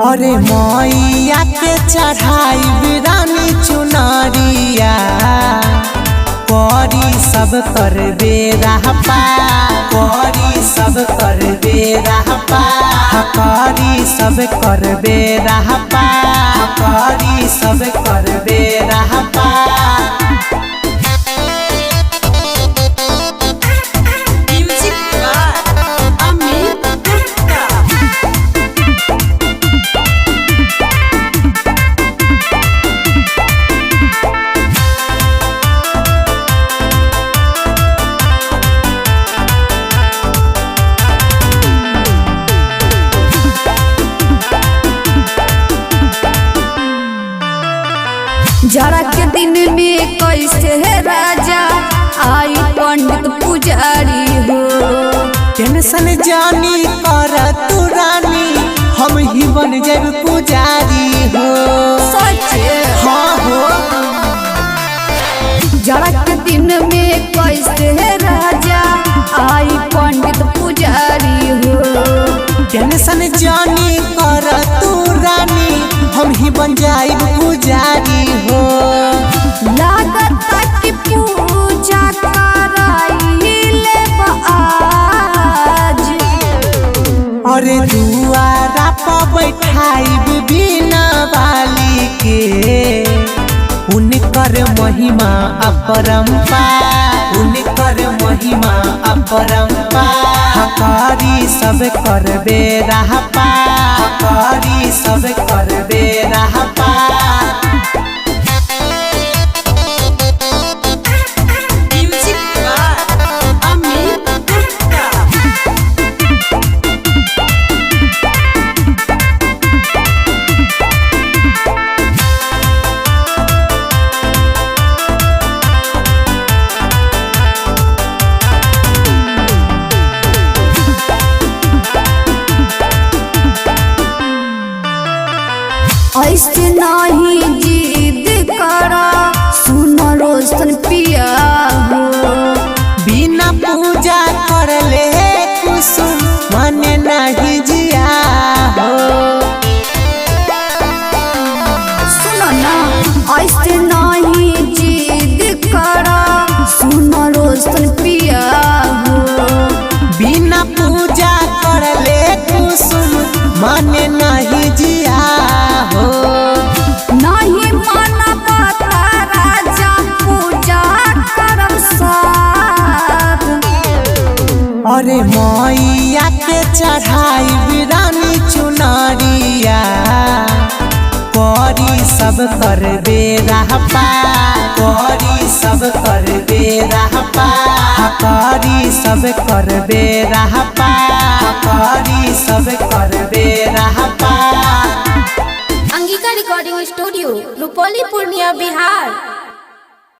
अरे मैया के चढ़ाई बिरानी चुनरिया करी सब कर बेरहपा करी सब कर बेरहपा करी सब कर बेरहपा करी सब कर बेरहपा। जरा के दिन में कैसे है राजा आई पंडित पुजारी हो। टेंशन जानी कर तू रानी हम ही बन जाब पुजारी हो। सच हाँ हो जरा के दिन में कैसे है राजा आई पंडित पुजारी हो। टेंशन जानी कर तू रानी हम ही बन जाब पुजारी हो। लागता कि पूजा कराइले आज। अरे दुआरा पर बैठाइब बिना बाली के उनकर महिमा अपरंपार उनकर महिमा अपरंपार करी सब कर बेरहपा करी सब कर बेरहपा। ऐसे नहीं जिद करा सुन रोशन पिया हो। बिना पूजा कर ले कुसुम मन नहीं जिया हो। सुनो ना ऐसे नहीं जिद करा सुन रोशन पिया हो। बिना पूजा कर ले कुसुम मन नहीं जिया हो। नहीं मानबा राजा पूजा करब साथ। अरे मैया के चढ़ाई बिरानी चुनरिया करी सब कर बेरहपा करी सब कर बेरहपा करी सब कर बेरहपा करी सब कर बेरहपा। Angika recording studio Rupauli Purnia Bihar.